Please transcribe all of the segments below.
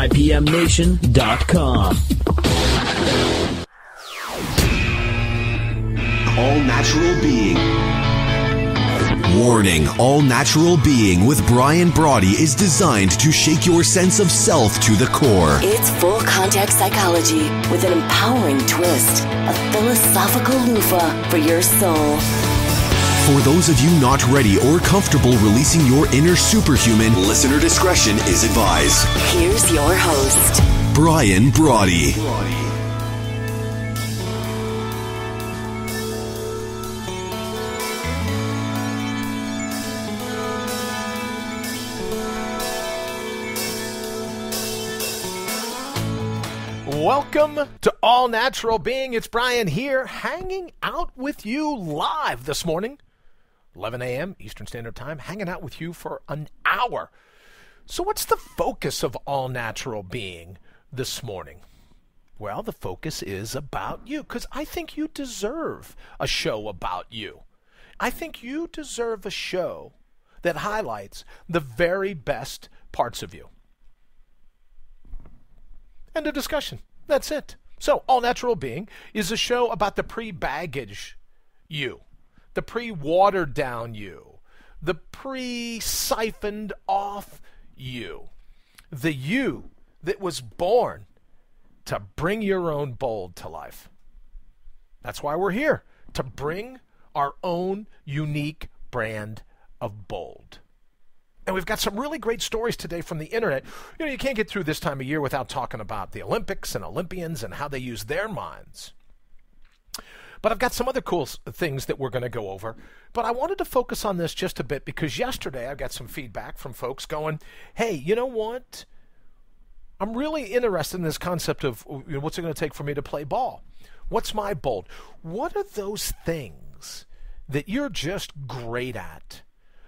IPMNation.com. All Natural Being. Warning, All Natural Being with Brian Brawdy is designed to shake your sense of self to the core. It's full contact psychology with an empowering twist, a philosophical loofah for your soul. For those of you not ready or comfortable releasing your inner superhuman, listener discretion is advised. Here's your host, Brian Brawdy. Welcome to All Natural Being. It's Brian here, hanging out with you live this morning, 11 a.m. Eastern Standard Time, hanging out with you for an hour. So what's the focus of All Natural Being this morning? Well, the focus is about you, because I think you deserve a show about you. I think you deserve a show that highlights the very best parts of you. End of discussion. That's it. So, All Natural Being is a show about the pre-baggage you, the pre-watered down you, the pre-siphoned off you, the you that was born to bring your own bold to life. That's why we're here, to bring our own unique brand of bold. And we've got some really great stories today from the internet. You know, you can't get through this time of year without talking about the Olympics and Olympians and how they use their minds. But I've got some other cool things that we're going to go over. But I wanted to focus on this just a bit because yesterday I got some feedback from folks going, hey, you know what? I'm really interested in this concept of what's it going to take for me to play ball? What's my bold? What are those things that you're just great at?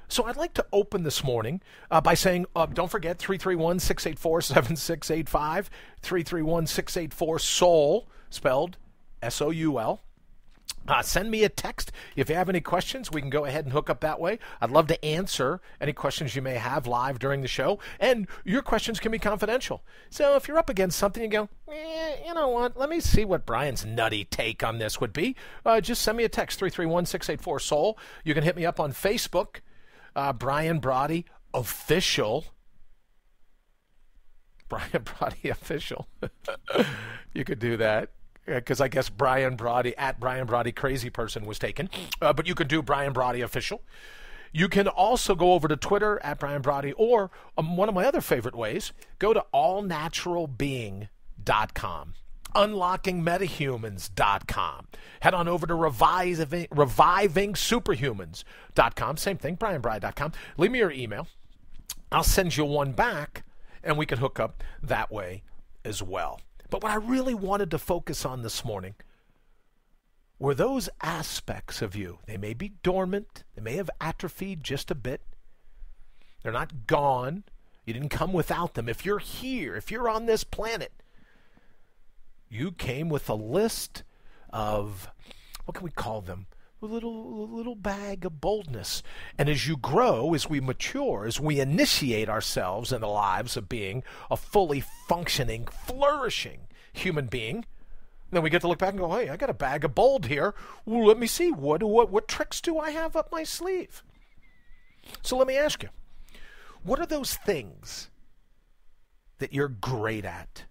So I'd like to open this morning by saying, don't forget, 331-684-7685, 331-684-SOUL, spelled S-O-U-L. Send me a text. If you have any questions, we can go ahead and hook up that way. I'd love to answer any questions you may have live during the show, and your questions can be confidential. So if you're up against something, you go, you know what, let me see what Brian's nutty take on this would be. Just send me a text, 331-684-SOUL. You can hit me up on Facebook. Brian Brawdy Official. Brian Brawdy Official. You could do that because I guess Brian Brawdy at Brian Brawdy Crazy Person was taken. But you can do Brian Brawdy Official. You can also go over to Twitter at Brian Brawdy, or one of my other favorite ways, go to allnaturalbeing.com. UnlockingMetahumans.com. Head on over to RevivingSuperhumans.com. Same thing, BrianBride.com. Leave me your email. I'll send you one back, and we can hook up that way as well. But what I really wanted to focus on this morning were those aspects of you. They may be dormant. They may have atrophied just a bit. They're not gone. You didn't come without them. If you're here, if you're on this planet, you came with a list of, what can we call them? A little bag of boldness. And as you grow, as we mature, as we initiate ourselves in the lives of being a fully functioning, flourishing human being, then we get to look back and go, hey, I got a bag of bold here. Well, let me see. What tricks do I have up my sleeve? So let me ask you, what are those things that you're great at?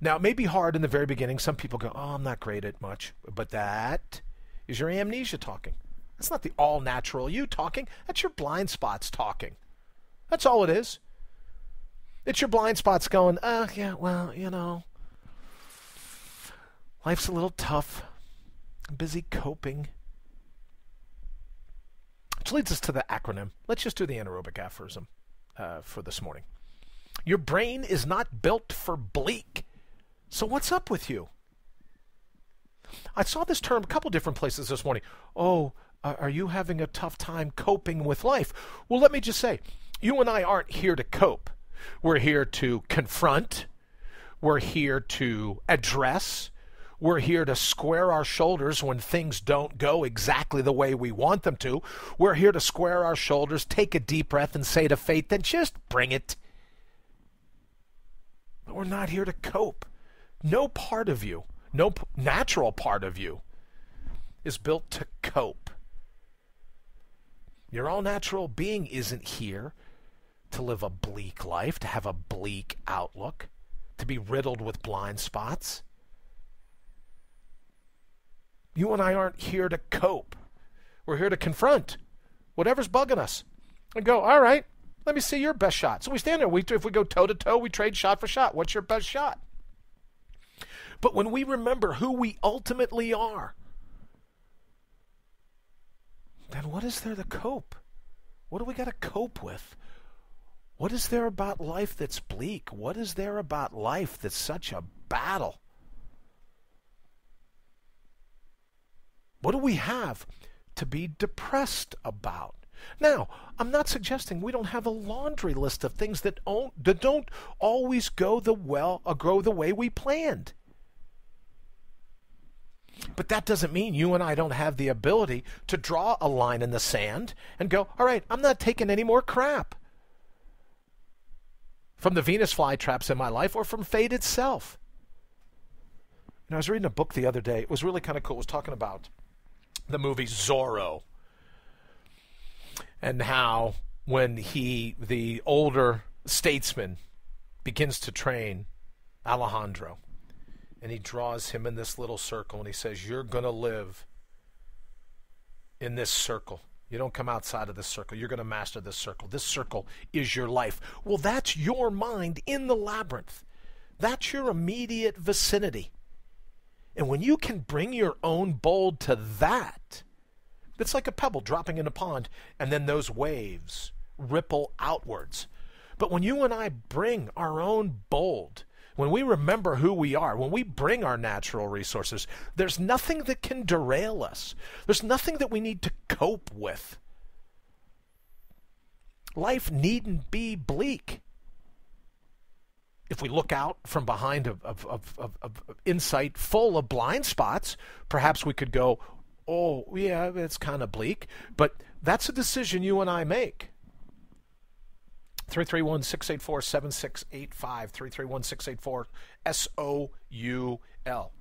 Now, it may be hard in the very beginning. Some people go, oh, I'm not great at much. But that is your amnesia talking. That's not the all-natural you talking. That's your blind spots talking. That's all it is. It's your blind spots going, yeah, well, you know, life's a little tough. I'm busy coping. Which leads us to the acronym. Let's just do the anaerobic aphorism for this morning. Your brain is not built for bleak. So what's up with you? I saw this term a couple different places this morning. Oh, are you having a tough time coping with life? Well, let me just say, you and I aren't here to cope. We're here to confront. We're here to address. We're here to square our shoulders when things don't go exactly the way we want them to. We're here to square our shoulders, take a deep breath, and say to fate, then just bring it. But we're not here to cope. No part of you, no natural part of you is built to cope. Your all-natural being isn't here to live a bleak life, to have a bleak outlook, to be riddled with blind spots. You and I aren't here to cope. We're here to confront whatever's bugging us and go, all right, let me see your best shot. So we stand there. If we go toe-to-toe, we trade shot for shot. What's your best shot? But when we remember who we ultimately are, then what is there to cope? What do we got to cope with? What is there about life that's bleak? What is there about life that's such a battle? What do we have to be depressed about? Now, I'm not suggesting we don't have a laundry list of things that don't always go the way we planned. But that doesn't mean you and I don't have the ability to draw a line in the sand and go, all right, I'm not taking any more crap from the Venus flytraps in my life or from fate itself. I was reading a book the other day. It was really kind of cool. It was talking about the movie Zorro and how when the older statesman, begins to train Alejandro, and he draws him in this little circle and he says, you're going to live in this circle. You don't come outside of this circle. You're going to master this circle. This circle is your life. Well, that's your mind in the labyrinth. That's your immediate vicinity. And when you can bring your own bold to that, it's like a pebble dropping in a pond, and then those waves ripple outwards. But when you and I bring our own bold, when we remember who we are, when we bring our natural resources, there's nothing that can derail us. There's nothing that we need to cope with. Life needn't be bleak. If we look out from behind of insight full of blind spots, perhaps we could go, oh, yeah, it's kind of bleak. But that's a decision you and I make. 331-684-7685, 331-684-SOUL.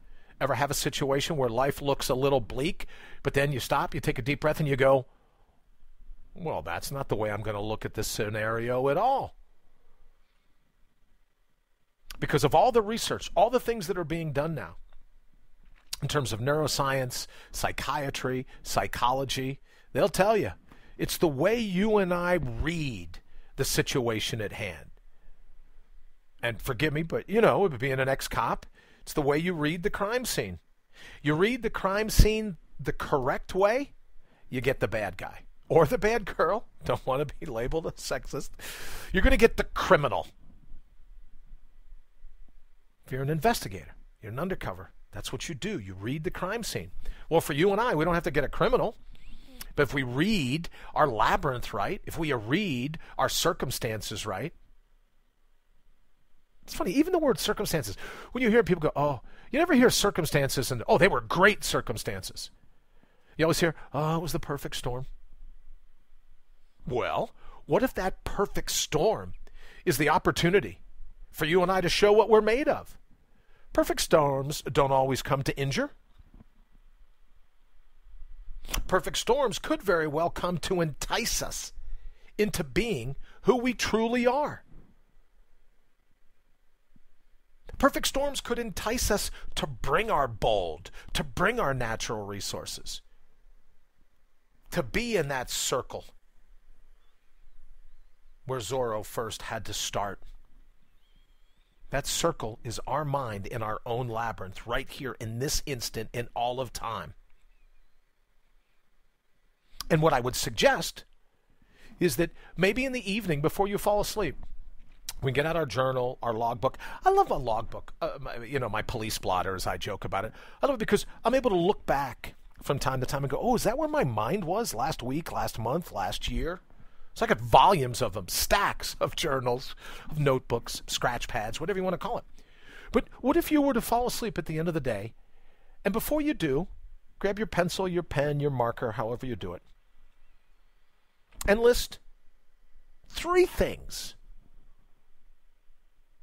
Ever have a situation where life looks a little bleak, but then you stop, you take a deep breath, and you go, well, that's not the way I'm going to look at this scenario at all. Because of all the research, all the things that are being done now, in terms of neuroscience, psychiatry, psychology, they'll tell you, it's the way you and I read the situation at hand. And forgive me, but being an ex-cop, it's the way you read the crime scene. You read the crime scene the correct way, you get the bad guy. Or the bad girl. Don't want to be labeled a sexist. You're going to get the criminal. If you're an investigator, you're an undercover, that's what you do. You read the crime scene. Well, for you and I, we don't have to get a criminal. But if we read our labyrinth right, if we read our circumstances right, it's funny, even the word circumstances, when you hear people go, oh, you never hear circumstances and, oh, they were great circumstances. You always hear, oh, it was the perfect storm. Well, what if that perfect storm is the opportunity for you and I to show what we're made of? Perfect storms don't always come to injure. Perfect storms could very well come to entice us into being who we truly are. Perfect storms could entice us to bring our bold, to bring our natural resources, to be in that circle where Zorro first had to start. That circle is our mind in our own labyrinth, right here in this instant in all of time. And what I would suggest is that maybe in the evening before you fall asleep, we get out our journal, our logbook. I love a logbook, my police blotter, as I joke about it. I love it because I'm able to look back from time to time and go, oh, is that where my mind was last week, last month, last year? So I got volumes of them, stacks of journals, of notebooks, scratch pads, whatever you want to call it. But what if you were to fall asleep at the end of the day, and before you do, grab your pencil, your pen, your marker, however you do it, and list 3 things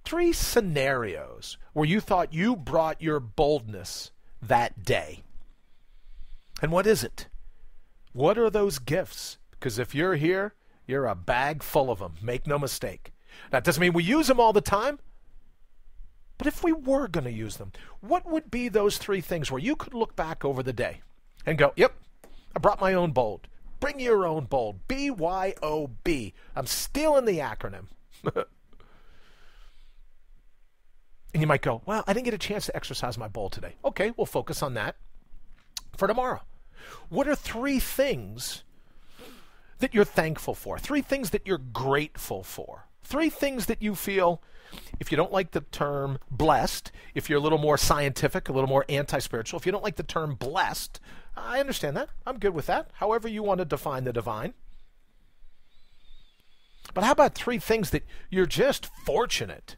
3 scenarios where you thought you brought your boldness that day. And what is it? What are those gifts? Because if you're here, you're a bag full of them. Make no mistake. That doesn't mean we use them all the time. But if we were going to use them, what would be those 3 things where you could look back over the day and go, yep, I brought my own bold. Bring your own bold. BYOB. I'm stealing the acronym. And you might go, well, I didn't get a chance to exercise my bold today. Okay, we'll focus on that for tomorrow. What are 3 things that you're thankful for? 3 things that you're grateful for? 3 things that you feel, if you don't like the term blessed, if you're a little more scientific, a little more anti-spiritual, if you don't like the term blessed, I understand that. I'm good with that. However you want to define the divine. But how about 3 things that you're just fortunate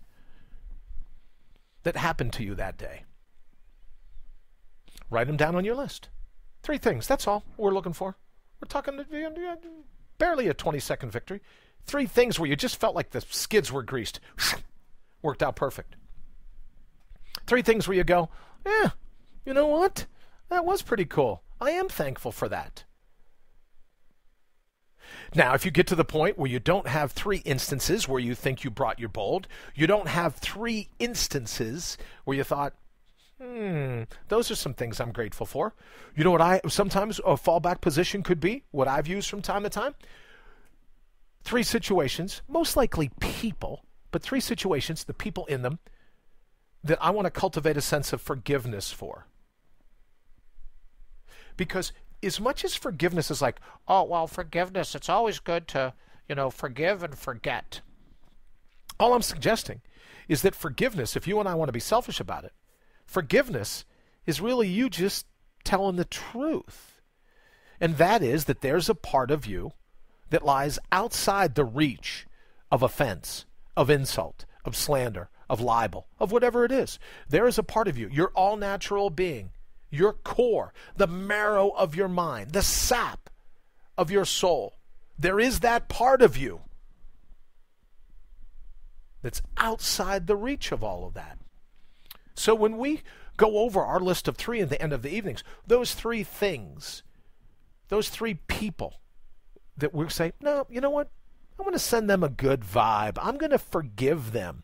that happened to you that day? Write them down on your list. 3 things. That's all we're looking for. We're talking barely a 20-second victory. 3 things where you just felt like the skids were greased. Worked out perfect. 3 things where you go, yeah, you know what? That was pretty cool. I am thankful for that. Now, if you get to the point where you don't have 3 instances where you think you brought your bold, you don't have 3 instances where you thought, those are some things I'm grateful for. You know what sometimes a fallback position could be, what I've used from time to time? 3 situations, most likely people, but 3 situations, the people in them, that I want to cultivate a sense of forgiveness for. Because as much as forgiveness is like, oh, well, forgiveness, it's always good to, forgive and forget. All I'm suggesting is that forgiveness, if you and I want to be selfish about it, forgiveness is really you just telling the truth. And that is that there's a part of you that lies outside the reach of offense, of insult, of slander, of libel, of whatever it is. There is a part of you, your all-natural being, your core, the marrow of your mind, the sap of your soul. There is that part of you that's outside the reach of all of that. So when we go over our list of 3 at the end of the evenings, those 3 things, those 3 people that we say, no, you know what? I'm going to send them a good vibe. I'm going to forgive them.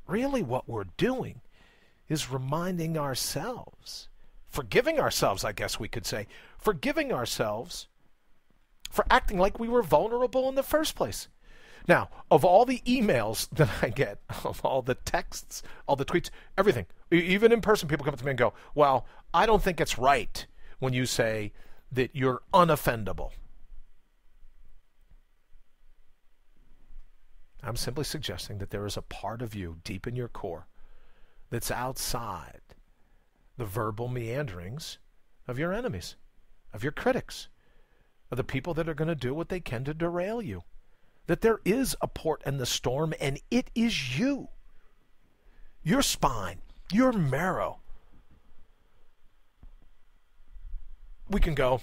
Really what we're doing is reminding ourselves, forgiving ourselves, I guess we could say, forgiving ourselves for acting like we were vulnerable in the first place. Now, of all the emails that I get, of all the texts, all the tweets, everything, even in person, people come up to me and go, well, I don't think it's right when you say that you're unoffendable. I'm simply suggesting that there is a part of you deep in your core that's outside the verbal meanderings of your enemies, of your critics, of the people that are going to do what they can to derail you. That there is a port in the storm, and it is you. Your spine, your marrow. We can go,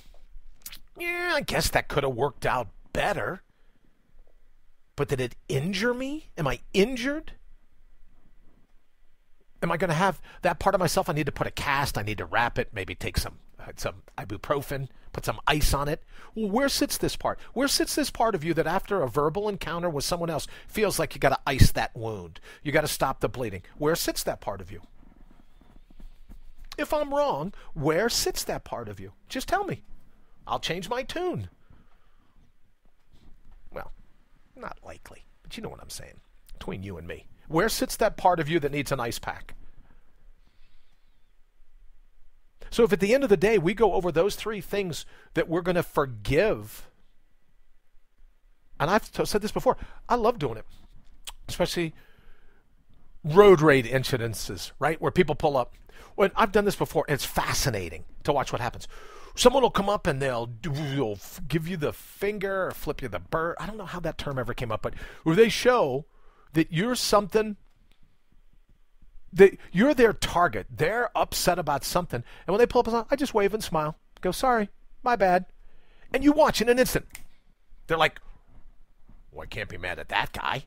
yeah, I guess that could have worked out better. But did it injure me? Am I injured? Am I going to have that part of myself? I need to put a cast. I need to wrap it. Maybe take some ibuprofen, put some ice on it. Well, where sits this part? Where sits this part of you that after a verbal encounter with someone else feels like you got to ice that wound? You got to stop the bleeding. Where sits that part of you? If I'm wrong, where sits that part of you? Just tell me. I'll change my tune. Well, not likely, but you know what I'm saying. Between you and me. Where sits that part of you that needs an ice pack? So if at the end of the day we go over those 3 things that we're going to forgive, and I've said this before, I love doing it, especially road rage incidences, right, where people pull up. Well, I've done this before, and it's fascinating to watch what happens. Someone will come up and they'll give you the finger or flip you the bird. I don't know how that term ever came up, but where they show that you're something, that you're their target. They're upset about something. And when they pull up, I just wave and smile. Go, sorry, my bad. And you watch in an instant. They're like, well, I can't be mad at that guy.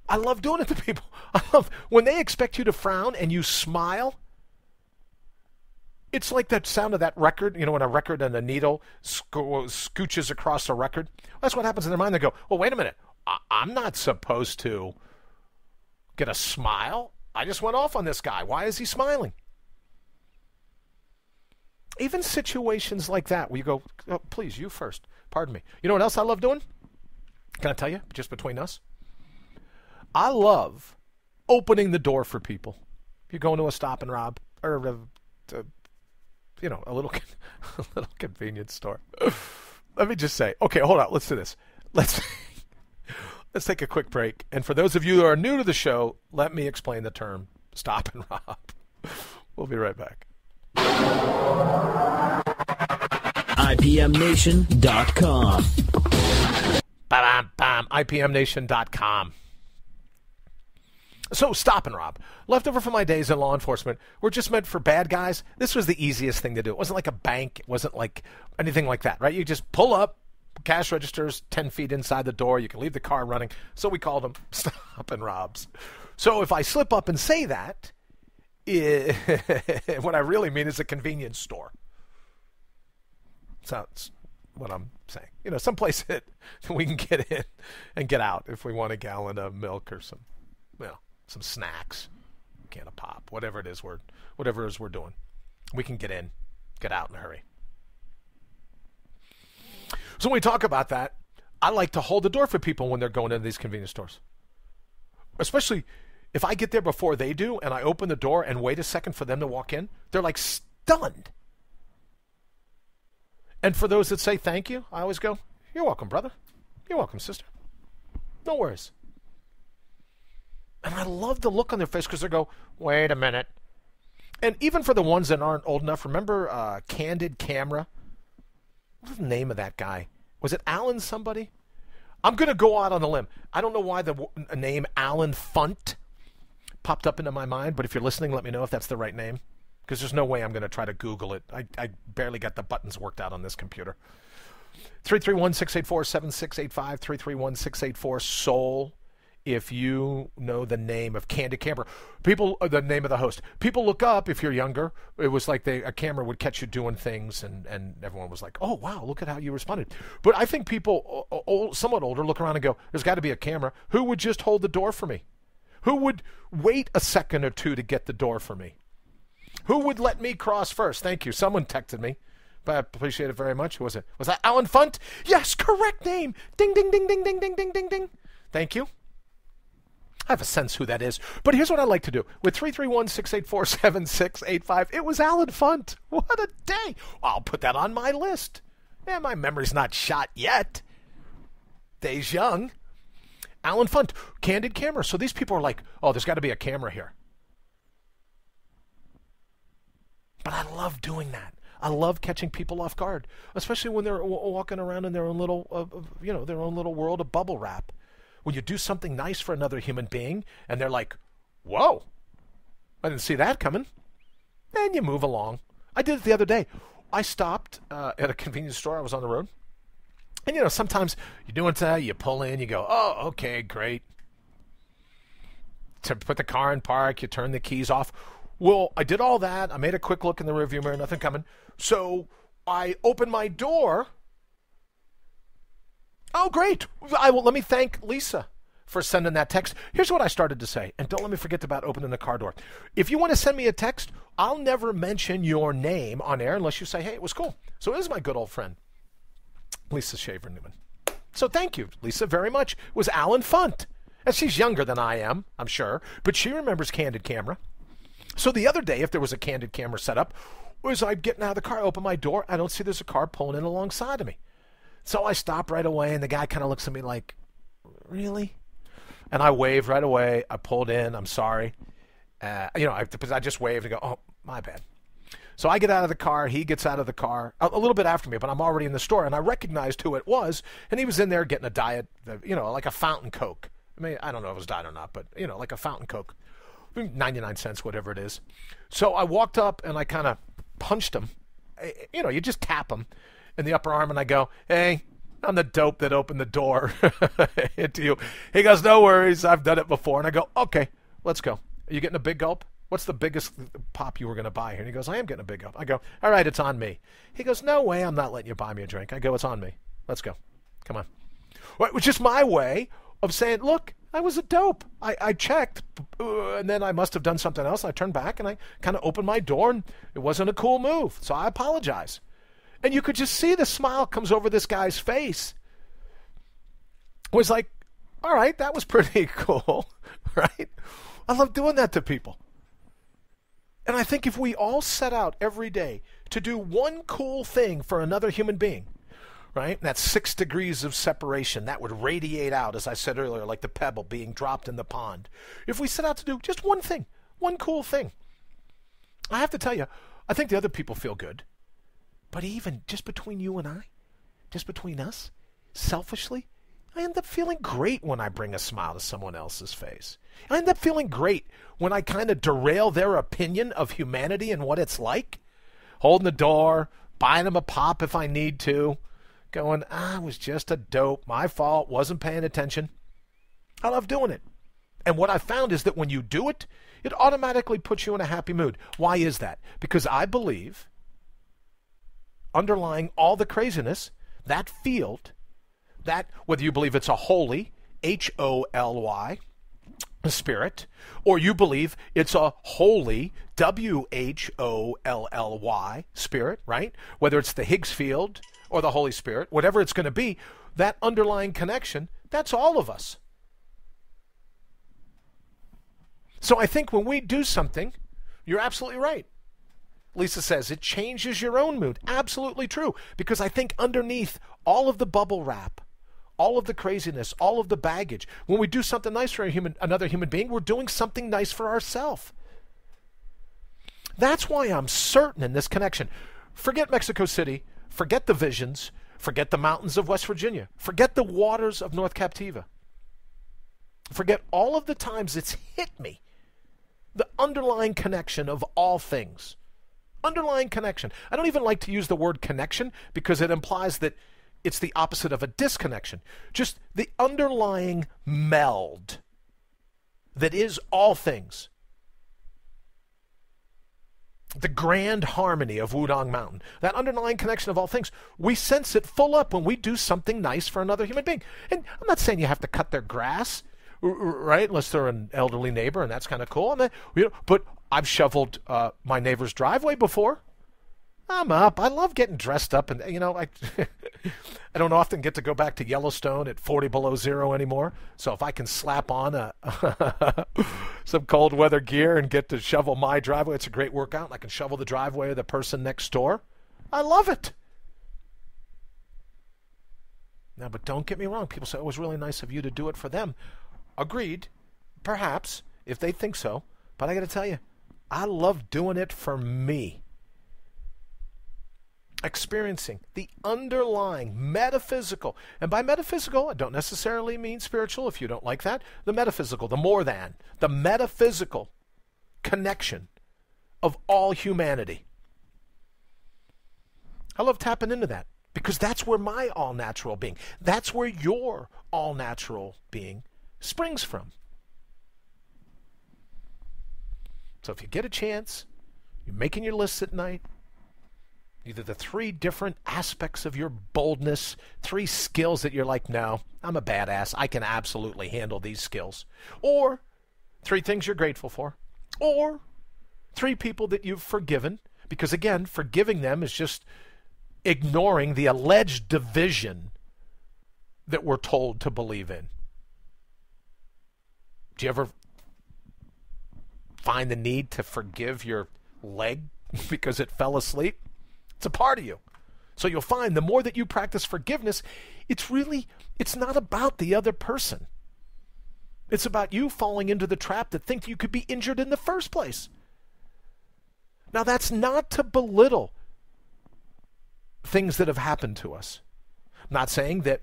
I love doing it to people. I love when they expect you to frown and you smile. It's like that sound of that record, when a record and a needle scooches across a record. That's what happens in their mind. They go, well, wait a minute. I'm not supposed to get a smile. I just went off on this guy. Why is he smiling? Even situations like that where you go, oh, please, you first. Pardon me. You know what else I love doing? Can I tell you, just between us? I love opening the door for people. If you go into a Stop and Rob or a little convenience store. Let me just say, okay, hold on. Let's do this. Let's take a quick break. And for those of you who are new to the show, let me explain the term Stop and Rob. We'll be right back. IPMNation.com. IPMNation.com. So, Stop and Rob. Leftover from my days in law enforcement were just meant for bad guys. This was the easiest thing to do. It wasn't like a bank. It wasn't like anything like that, right? You just pull up, cash registers 10 feet inside the door. You can leave the car running. So we called them Stop and Robs. So if I slip up and say that, what I really mean is a convenience store. That's what I'm saying. Someplace that we can get in and get out if we want a gallon of milk or some snacks, a can of pop, whatever it is we're doing. We can get in, get out in a hurry. So when we talk about that, I like to hold the door for people when they're going into these convenience stores. Especially if I get there before they do and I open the door and wait a second for them to walk in, they're like stunned. And for those that say thank you, I always go, you're welcome, brother. You're welcome, sister. No worries. And I love the look on their face because they go, wait a minute. And even for the ones that aren't old enough, remember Candid Camera? What was the name of that guy? Was it Alan somebody? I'm going to go out on a limb. I don't know why the name Alan Funt popped up into my mind, but if you're listening, let me know if that's the right name. Because there's no way I'm going to try to Google it. I barely got the buttons worked out on this computer. 331-684-7685, 331-684-SOUL. If you know the name of Candid Camera, the name of the host. People look up, if you're younger, it was like a camera would catch you doing things, and everyone was like, oh, wow, look at how you responded. But I think people, somewhat older, look around and go, there's got to be a camera. Who would just hold the door for me? Who would wait a second or two to get the door for me? Who would let me cross first? Thank you. Someone texted me, but I appreciate it very much. Who was it? Was that Alan Funt? Yes, correct name. Ding, ding, ding, ding, ding, ding, ding, ding, ding. Thank you. I have a sense who that is. But here's what I like to do. With 331-684-7685, it was Alan Funt. What a day. I'll put that on my list. Man, my memory's not shot yet. Day's young. Alan Funt, Candid Camera. So these people are like, oh, there's got to be a camera here. But I love doing that. I love catching people off guard, especially when they're walking around in their own little, their own little world of bubble wrap. When you do something nice for another human being, and they're like, whoa, I didn't see that coming. And you move along. I did it the other day. I stopped at a convenience store. I was on the road. And, sometimes you're doing that, you pull in, you go, oh, okay, great. To put the car in park, you turn the keys off. Well, I did all that. I made a quick look in the rearview mirror, nothing coming. So I opened my door. Oh, great. Let me thank Lisa for sending that text. Here's what I started to say, and don't let me forget about opening the car door. If you want to send me a text, I'll never mention your name on air unless you say, hey, it was cool. So it is my good old friend, Lisa Shaver-Newman. So thank you, Lisa, very much. It was Alan Funt. And she's younger than I am, I'm sure, but she remembers Candid Camera. So the other day, if there was a Candid Camera set up, was I'm getting out of the car, I open my door, I don't see there's a car pulling in alongside of me. So I stop right away, and the guy kind of looks at me like, really? And I waved right away. I pulled in. I'm sorry. I just waved and go, oh, my bad. So I get out of the car. He gets out of the car a little bit after me, but I'm already in the store, and I recognized who it was, and he was in there getting a diet, like a fountain Coke. I mean, I don't know if it was diet or not, but, like a fountain Coke. 99 cents, whatever it is. So I walked up, and I kind of punched him. You just tap him in the upper arm, and I go, hey, I'm the dope that opened the door into you. He goes, no worries, I've done it before. And I go, okay, let's go. Are you getting a big gulp? What's the biggest pop you were going to buy here? And he goes, I am getting a big gulp. I go, all right, it's on me. He goes, no way, I'm not letting you buy me a drink. I go, it's on me. Let's go. Come on. Well, it was just my way of saying, look, I was a dope. I checked, and then I must have done something else. I turned back, and I kind of opened my door, and it wasn't a cool move, so I apologize. And you could just see the smile comes over this guy's face. It was like, all right, that was pretty cool, right? I love doing that to people. And I think if we all set out every day to do one cool thing for another human being, right? That's 6 degrees of separation. That would radiate out, as I said earlier, like the pebble being dropped in the pond. If we set out to do just one thing, one cool thing, I have to tell you, I think the other people feel good. But even just between you and I, just between us, selfishly, I end up feeling great when I bring a smile to someone else's face. I end up feeling great when I kind of derail their opinion of humanity and what it's like. Holding the door, buying them a pop if I need to, going, I was just a dope, my fault, wasn't paying attention. I love doing it. And what I found is that when you do it, it automatically puts you in a happy mood. Why is that? Because I believe underlying all the craziness, that field, that whether you believe it's a holy, Holy, spirit, or you believe it's a holy, Wholly, spirit, right? Whether it's the Higgs field or the Holy Spirit, whatever it's going to be, that underlying connection, that's all of us. So I think when we do something, you're absolutely right. Lisa says, it changes your own mood. Absolutely true. Because I think underneath all of the bubble wrap, all of the craziness, all of the baggage, when we do something nice for another human being, we're doing something nice for ourselves. That's why I'm certain in this connection. Forget Mexico City. Forget the visions. Forget the mountains of West Virginia. Forget the waters of North Captiva. Forget all of the times it's hit me. The underlying connection of all things. Underlying connection. I don't even like to use the word connection because it implies that it's the opposite of a disconnection. Just the underlying meld that is all things. The grand harmony of Wudong Mountain. That underlying connection of all things. We sense it full up when we do something nice for another human being. And I'm not saying you have to cut their grass, right? Unless they're an elderly neighbor, and that's kind of cool. But I've shoveled my neighbor's driveway before. I'm up. I love getting dressed up, and I don't often get to go back to Yellowstone at 40 below zero anymore. So if I can slap on some cold weather gear and get to shovel my driveway, it's a great workout. And I can shovel the driveway of the person next door. I love it. Now, but don't get me wrong. People say, oh, it was really nice of you to do it for them. Agreed. Perhaps, if they think so. But I got to tell you, I love doing it for me. Experiencing the underlying metaphysical, and by metaphysical I don't necessarily mean spiritual if you don't like that, the metaphysical, the more than, the metaphysical connection of all humanity. I love tapping into that because that's where my all-natural being, that's where your all-natural being springs from. So if you get a chance, you're making your lists at night, either the 3 different aspects of your boldness, 3 skills that you're like, no, I'm a badass. I can absolutely handle these skills. Or 3 things you're grateful for. Or 3 people that you've forgiven. Because again, forgiving them is just ignoring the alleged division that we're told to believe in. Do you ever find the need to forgive your leg because it fell asleep? It's a part of you. So you'll find the more that you practice forgiveness, it's not about the other person. It's about you falling into the trap that think you could be injured in the first place. Now that's not to belittle things that have happened to us. I'm not saying that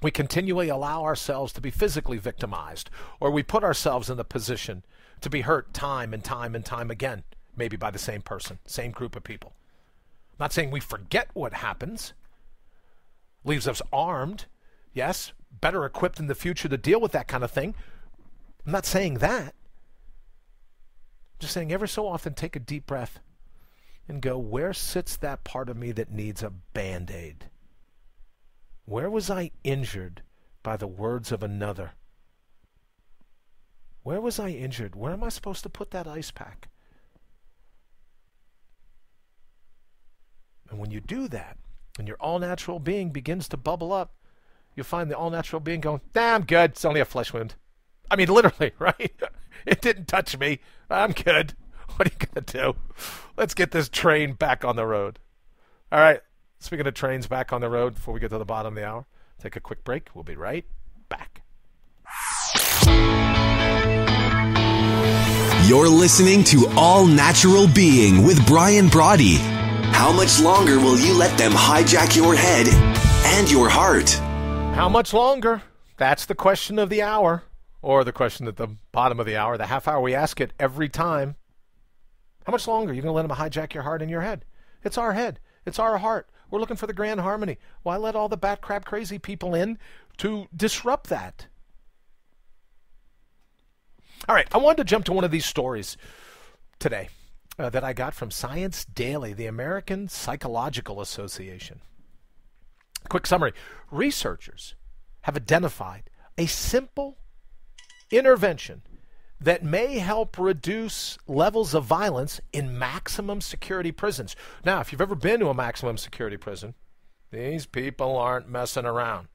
we continually allow ourselves to be physically victimized, or we put ourselves in the position to be hurt time and time and time again, maybe by the same person, same group of people. I'm not saying we forget what happens. Leaves us armed, yes, better equipped in the future to deal with that kind of thing. I'm not saying that. I'm just saying every so often take a deep breath and go, where sits that part of me that needs a Band-Aid? Where was I injured by the words of another? Where was I injured? Where am I supposed to put that ice pack? And when you do that, and your all-natural being begins to bubble up, you'll find the all-natural being going, I'm good. It's only a flesh wound. I mean, literally, right? It didn't touch me. I'm good. What are you going to do? Let's get this train back on the road. All right. Speaking of trains back on the road, before we get to the bottom of the hour, take a quick break. We'll be right back. You're listening to All Natural Being with Brian Brawdy. How much longer will you let them hijack your head and your heart? How much longer? That's the question of the hour, or the question at the bottom of the hour, the half hour we ask it every time. How much longer are you going to let them hijack your heart and your head? It's our head. It's our heart. We're looking for the grand harmony. Why let all the bat crap crazy people in to disrupt that? All right, I wanted to jump to one of these stories today that I got from Science Daily, the American Psychological Association. Quick summary. Researchers have identified a simple intervention that may help reduce levels of violence in maximum security prisons. Now, if you've ever been to a maximum security prison, these people aren't messing around.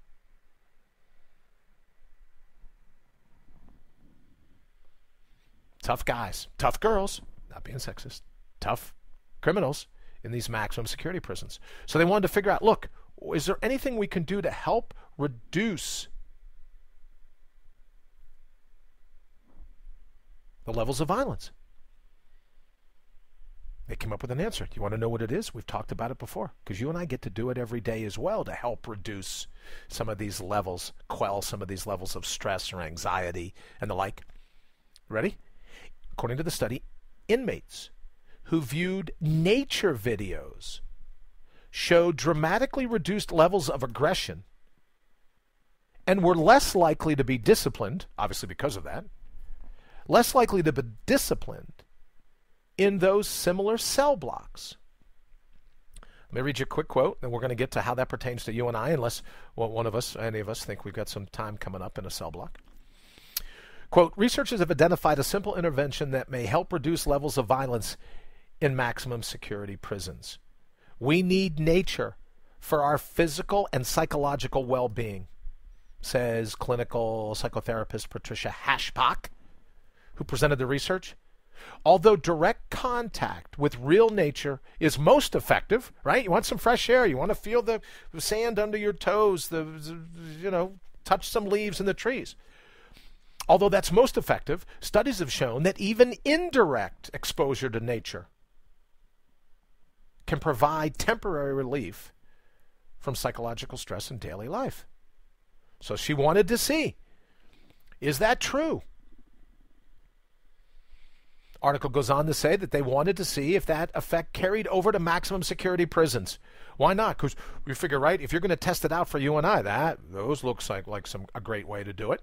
Tough guys, tough girls, not being sexist, tough criminals in these maximum security prisons. So they wanted to figure out, look, is there anything we can do to help reduce the levels of violence? They came up with an answer. Do you want to know what it is? We've talked about it before, because you and I get to do it every day as well to help reduce some of these levels, quell some of these levels of stress or anxiety and the like. Ready? According to the study, inmates who viewed nature videos showed dramatically reduced levels of aggression and were less likely to be disciplined, obviously because of that, less likely to be disciplined in those similar cell blocks. Let me read you a quick quote, and we're going to get to how that pertains to you and I, unless any of us think we've got some time coming up in a cell block. Quote, researchers have identified a simple intervention that may help reduce levels of violence in maximum security prisons. We need nature for our physical and psychological well-being, says clinical psychotherapist Patricia Hashbach, who presented the research. Although direct contact with real nature is most effective, right? You want some fresh air. You want to feel the sand under your toes, touch some leaves in the trees. Although that's most effective, studies have shown that even indirect exposure to nature can provide temporary relief from psychological stress in daily life. So she wanted to see, is that true? Article goes on to say that they wanted to see if that effect carried over to maximum security prisons. Why not? Because we figure, right, if you're going to test it out for you and I, those looks like a great way to do it.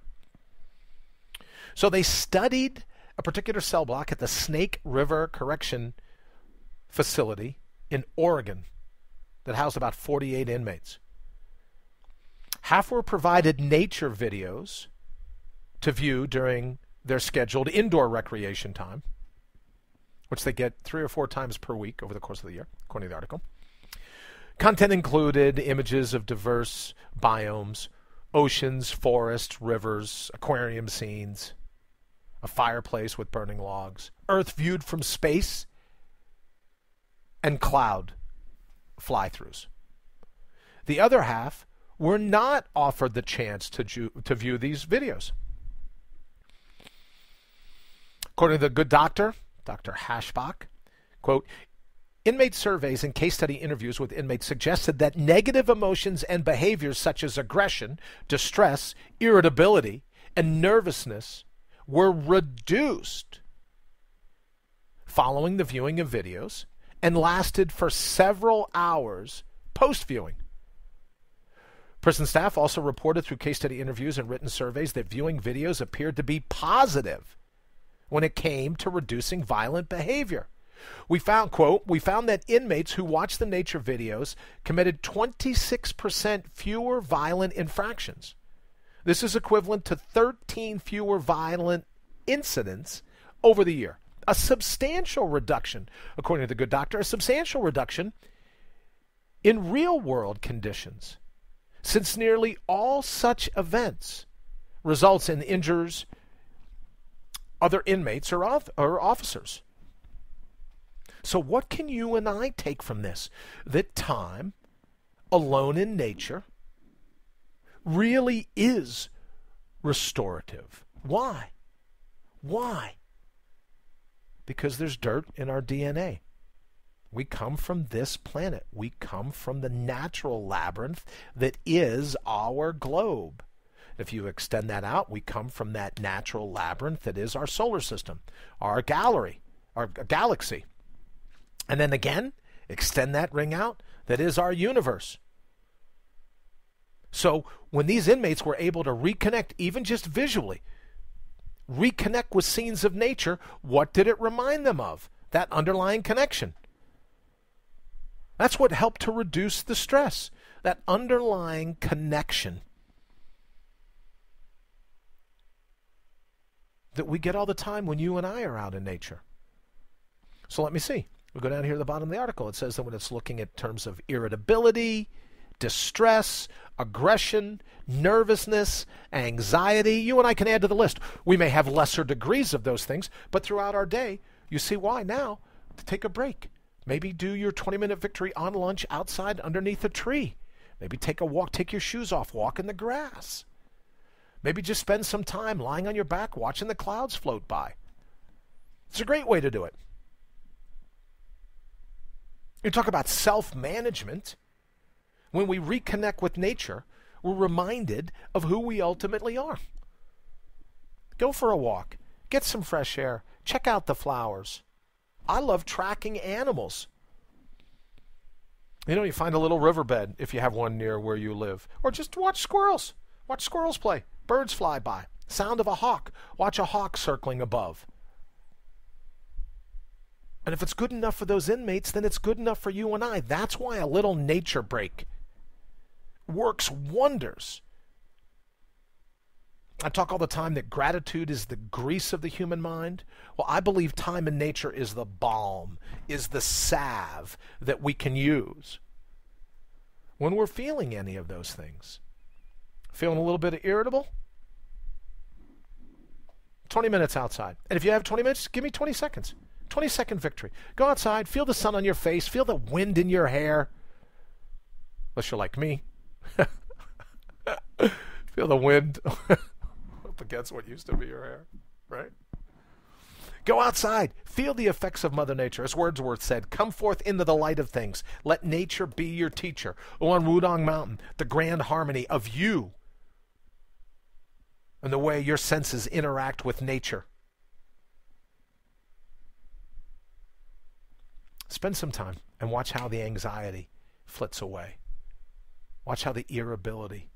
So they studied a particular cell block at the Snake River Correction Facility in Oregon that housed about 48 inmates. Half were provided nature videos to view during their scheduled indoor recreation time, which they get 3 or 4 times per week over the course of the year, according to the article. Content included images of diverse biomes, oceans, forests, rivers, aquarium scenes, a fireplace with burning logs, Earth viewed from space, and cloud fly-throughs. The other half were not offered the chance to view these videos. According to the good doctor, Dr. Hashbach, quote, inmate surveys and case study interviews with inmates suggested that negative emotions and behaviors such as aggression, distress, irritability, and nervousness were reduced following the viewing of videos and lasted for several hours post-viewing. Prison staff also reported through case study interviews and written surveys that viewing videos appeared to be positive when it came to reducing violent behavior. We found, quote, we found that inmates who watched the nature videos committed 26% fewer violent infractions. This is equivalent to 13 fewer violent incidents over the year. A substantial reduction, according to the good doctor, a substantial reduction in real-world conditions, since nearly all such events results in injures other inmates or officers. So what can you and I take from this? That time alone in nature really is restorative. Why? Why? Because there's dirt in our DNA. We come from this planet. We come from the natural labyrinth that is our globe. If you extend that out, we come from that natural labyrinth that is our solar system, our galaxy. And then again, extend that ring out, that is our universe. So when these inmates were able to reconnect, even just visually, reconnect with scenes of nature, what did it remind them of? That underlying connection. That's what helped to reduce the stress, that underlying connection that we get all the time when you and I are out in nature. So let me see. We'll go down here at the bottom of the article. It says that when it's looking at terms of irritability, distress, aggression, nervousness, anxiety, you and I can add to the list. We may have lesser degrees of those things, but throughout our day, you see why now to take a break. Maybe do your 20-minute victory on lunch outside underneath a tree. Maybe take a walk, take your shoes off, walk in the grass. Maybe just spend some time lying on your back watching the clouds float by. It's a great way to do it. You talk about self-management. When we reconnect with nature, we're reminded of who we ultimately are. Go for a walk. Get some fresh air. Check out the flowers. I love tracking animals. You know, you find a little riverbed if you have one near where you live. Or just watch squirrels. Watch squirrels play. Birds fly by. Sound of a hawk. Watch a hawk circling above. And if it's good enough for those inmates, then it's good enough for you and I. That's why a little nature break works wonders. I talk all the time that gratitude is the grease of the human mind. Well, I believe time in nature is the balm, is the salve that we can use when we're feeling any of those things. Feeling a little bit irritable? 20 minutes outside. And if you have 20 minutes, give me 20 seconds. 20-second victory. Go outside, feel the sun on your face, feel the wind in your hair. Unless you're like me. Feel the wind up against what used to be your hair, right? Go outside, feel the effects of Mother Nature. As Wordsworth said, come forth into the light of things. Let nature be your teacher. On Wudong Mountain, the grand harmony of you and the way your senses interact with nature. Spend some time and watch how the anxiety flits away. Watch how the irritability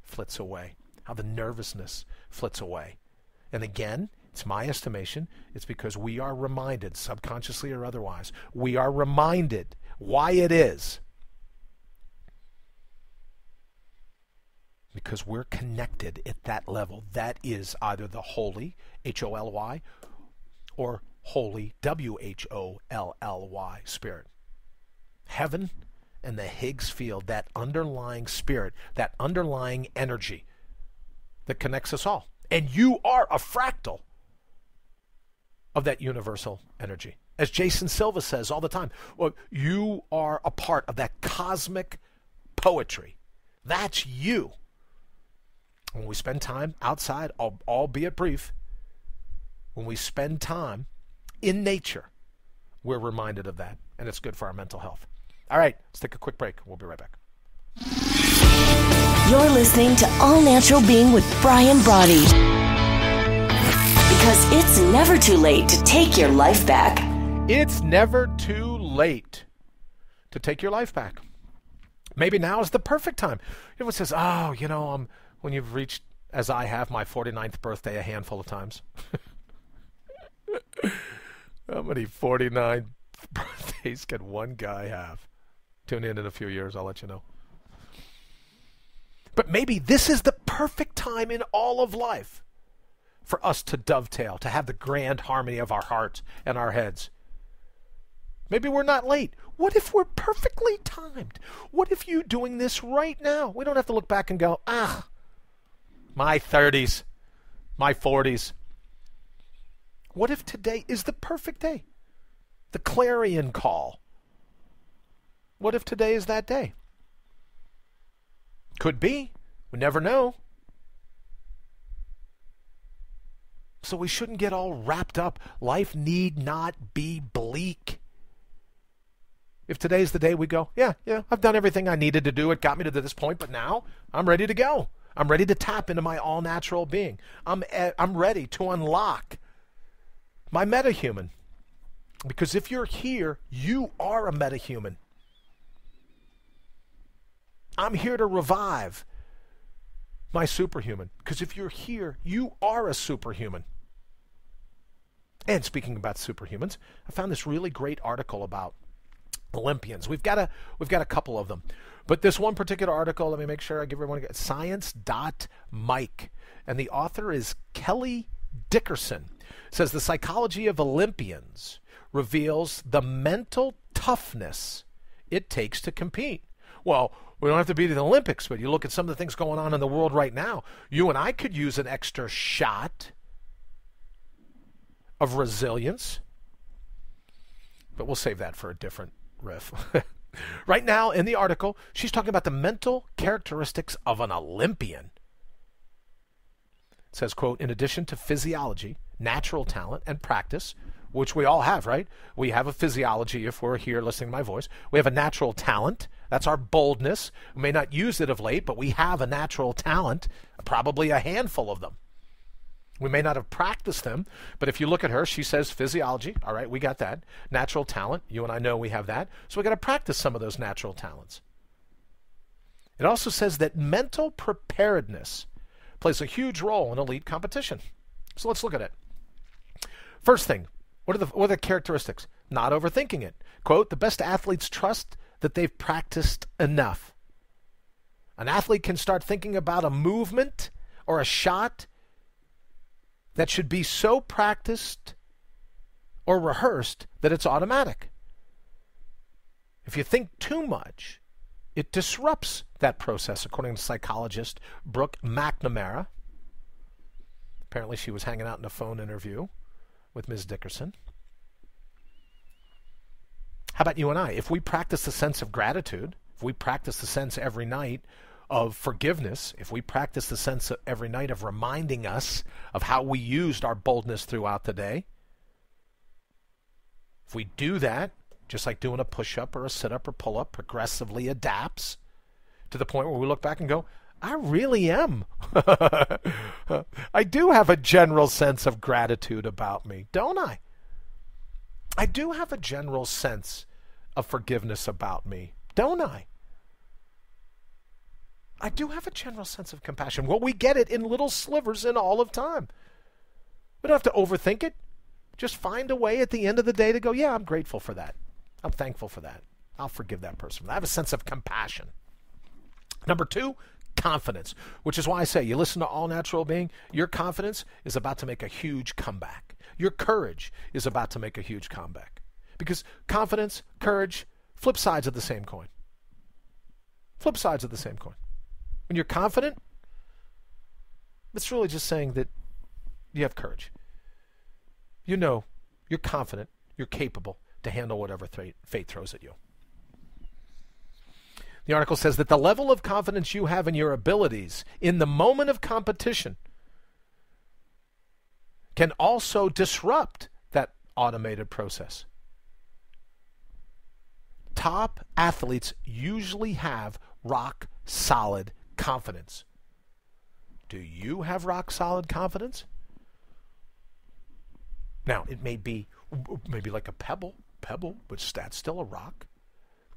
flits away. How the nervousness flits away. And again, it's my estimation, it's because we are reminded, subconsciously or otherwise, we are reminded why it is. Because we're connected at that level. That is either the holy, H-O-L-Y, or holy, W-H-O-L-L-Y, spirit. Heaven and the Higgs field, that underlying spirit, that underlying energy that connects us all. And you are a fractal of that universal energy. As Jason Silva says all the time, well, you are a part of that cosmic poetry. That's you. When we spend time outside, albeit brief, when we spend time in nature, we're reminded of that, and it's good for our mental health. All right, let's take a quick break. We'll be right back. You're listening to All Natural Being with Brian Brawdy. Because it's never too late to take your life back. It's never too late to take your life back. Maybe now is the perfect time. Everyone says, oh, when you've reached, as I have, my 49th birthday a handful of times. How many 49 birthdays can one guy have? Tune in a few years, I'll let you know. But maybe this is the perfect time in all of life for us to dovetail, to have the grand harmony of our hearts and our heads. Maybe we're not late. What if we're perfectly timed? What if you doing this right now? We don't have to look back and go, my 30s, my 40s. What if today is the perfect day? The clarion call. What if today is that day? Could be. We never know. So we shouldn't get all wrapped up. Life need not be bleak. If today's the day we go, yeah, I've done everything I needed to do. It got me to this point, but now I'm ready to go. I'm ready to tap into my all-natural being. I'm ready to unlock my metahuman. Because if you're here, you are a metahuman. I'm here to revive my superhuman. Because if you're here, you are a superhuman. And speaking about superhumans, I found this really great article about Olympians. We've got a couple of them. But this one particular article, let me make sure I give everyone a science.mike. And the author is Kelly Dickerson. It says the psychology of Olympians reveals the mental toughness it takes to compete. Well, we don't have to be to the Olympics, but you look at some of the things going on in the world right now. You and I could use an extra shot of resilience. But we'll save that for a different riff. Right now, in the article, she's talking about the mental characteristics of an Olympian. It says, quote, in addition to physiology, natural talent, and practice, which we all have, right? We have a physiology if we're here listening to my voice. We have a natural talent. That's our boldness. We may not use it of late, but we have a natural talent, probably a handful of them. We may not have practiced them, but if you look at her, she says physiology. All right, we got that. Natural talent. You and I know we have that. So we got to practice some of those natural talents. It also says that mental preparedness plays a huge role in elite competition. So let's look at it. First thing, what are the characteristics? Not overthinking it. Quote, the best athletes trust that they've practiced enough. An athlete can start thinking about a movement or a shot that should be so practiced or rehearsed that it's automatic. If you think too much, it disrupts that process, according to psychologist Brooke McNamara. Apparently she was hanging out in a phone interview with Ms. Dickerson. How about you and I? If we practice the sense of gratitude, if we practice the sense every night of forgiveness, if we practice the sense of every night of reminding us of how we used our boldness throughout the day, if we do that, just like doing a push-up or a sit-up or pull-up, progressively adapts to the point where we look back and go, I really am. I do have a general sense of gratitude about me, don't I? I do have a general sense of forgiveness about me, don't I? I do have a general sense of compassion. Well, we get it in little slivers in all of time. We don't have to overthink it. Just find a way at the end of the day to go, yeah, I'm grateful for that. I'm thankful for that. I'll forgive that person. I have a sense of compassion. Number two, confidence, which is why I say you listen to All Natural Being, your confidence is about to make a huge comeback. Your courage is about to make a huge comeback. Because confidence, courage, flip sides of the same coin. Flip sides of the same coin. When you're confident, it's really just saying that you have courage. You know, you're confident, you're capable to handle whatever fate throws at you. The article says that the level of confidence you have in your abilities in the moment of competition can also disrupt that automated process. Top athletes usually have rock solid confidence. Do you have rock solid confidence? Now, it may be like a pebble, but that's still a rock.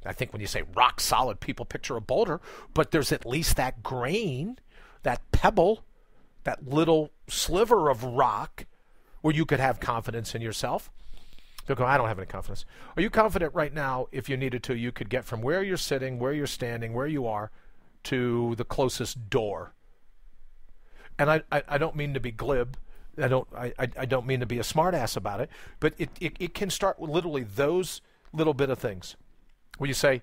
I think when you say rock solid, people picture a boulder, but there's at least that grain, that pebble, that little sliver of rock where you could have confidence in yourself. They'll go, I don't have any confidence. Are you confident right now, if you needed to, you could get from where you're sitting, where you're standing, where you are, to the closest door? And I don't mean to be glib. I don't mean to be a smartass about it, but it can start with literally those little bit of things. Where you say,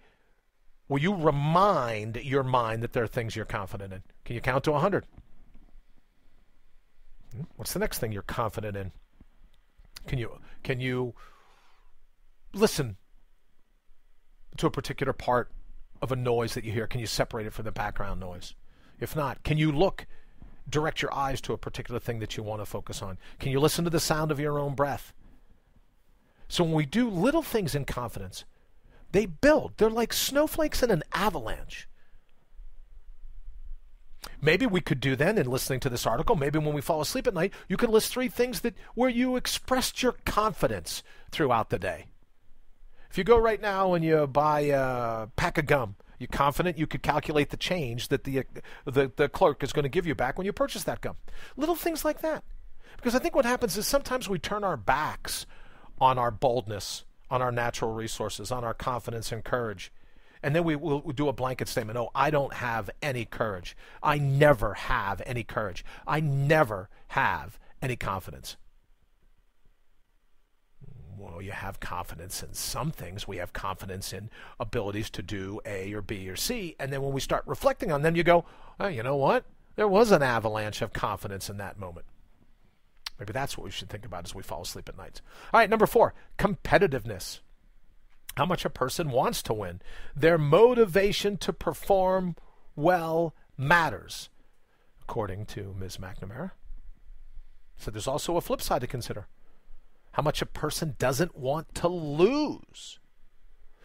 will you remind your mind that there are things you're confident in? Can you count to 100? What's the next thing you're confident in? Can you listen to a particular part of a noise that you hear? Can you separate it from the background noise? If not, can you direct your eyes to a particular thing that you want to focus on? Can you listen to the sound of your own breath? So when we do little things in confidence, they build. They're like snowflakes in an avalanche. Maybe we could do then, in listening to this article, maybe when we fall asleep at night, you can list 3 things where you expressed your confidence throughout the day. If you go right now and you buy a pack of gum, you're confident you could calculate the change that the clerk is going to give you back when you purchase that gum. Little things like that. Because I think what happens is sometimes we turn our backs on our boldness, on our natural resources, on our confidence and courage. And then we'll do a blanket statement. Oh, I don't have any courage. I never have any courage. I never have any confidence. Well, you have confidence in some things. We have confidence in abilities to do A or B or C. And then when we start reflecting on them, you go, oh, you know what? There was an avalanche of confidence in that moment. Maybe that's what we should think about as we fall asleep at night. All right, number 4, competitiveness. How much a person wants to win. Their motivation to perform well matters, according to Ms. McNamara. So there's also a flip side to consider. How much a person doesn't want to lose.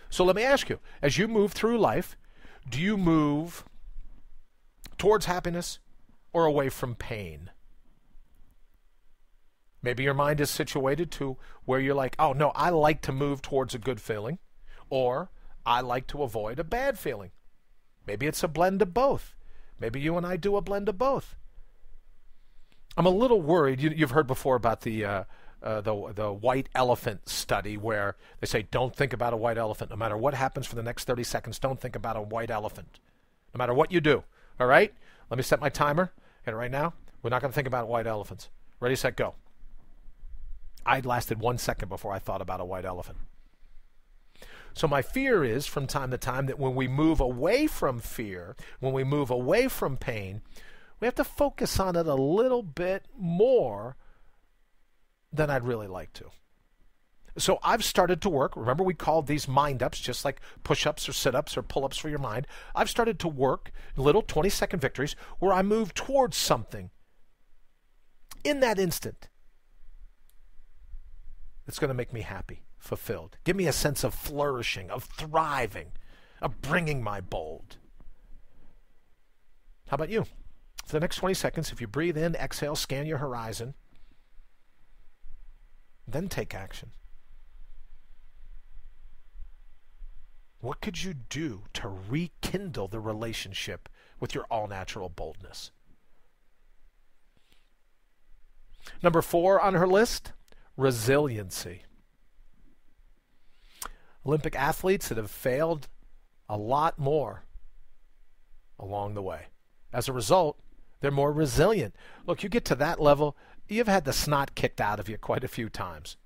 So let me ask you, as you move through life, do you move towards happiness or away from pain? Maybe your mind is situated to where you're like, oh, no, I like to move towards a good feeling, or I like to avoid a bad feeling. Maybe it's a blend of both. Maybe you and I do a blend of both. I'm a little worried. You've heard before about the white elephant study where they say, don't think about a white elephant. No matter what happens for the next 30 seconds, don't think about a white elephant. No matter what you do. All right? Let me set my timer. And right now, we're not going to think about white elephants. Ready, set, go. I lasted 1 second before I thought about a white elephant. So my fear is, from time to time, that when we move away from fear, when we move away from pain, we have to focus on it a little bit more than I'd really like to. So I've started to work. Remember, we called these mind-ups, just like push-ups or sit-ups or pull-ups for your mind. I've started to work little 20-second victories where I move towards something in that instant. It's going to make me happy, fulfilled. Give me a sense of flourishing, of thriving, of bringing my bold. How about you? For the next 20 seconds, if you breathe in, exhale, scan your horizon, then take action. What could you do to rekindle the relationship with your all-natural boldness? Number 4 on her list, resiliency. Olympic athletes that have failed a lot more along the way. As a result, they're more resilient. Look, you get to that level, you've had the snot kicked out of you quite a few times.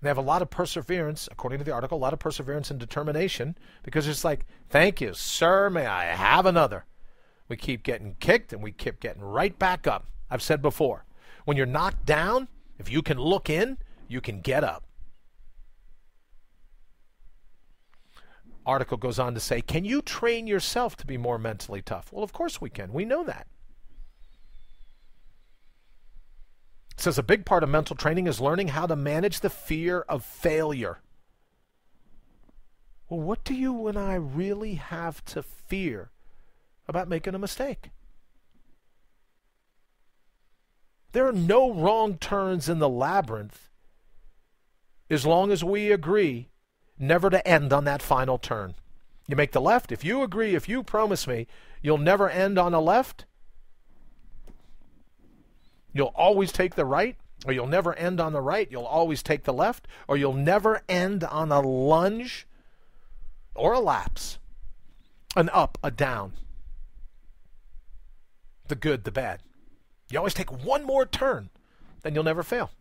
They have a lot of perseverance, according to the article, a lot of perseverance and determination, because it's like, thank you, sir, may I have another. We keep getting kicked and we keep getting right back up. I've said before, when you're knocked down, if you can look in, you can get up. Article goes on to say, can you train yourself to be more mentally tough? Well, of course we can. We know that. It says a big part of mental training is learning how to manage the fear of failure. Well, what do you and I really have to fear about making a mistake? There are no wrong turns in the labyrinth as long as we agree never to end on that final turn. You make the left. If you agree, if you promise me you'll never end on a left, you'll always take the right, or you'll never end on the right, you'll always take the left, or you'll never end on a lunge or a lapse, an up, a down, the good, the bad. You always take one more turn, then you'll never fail.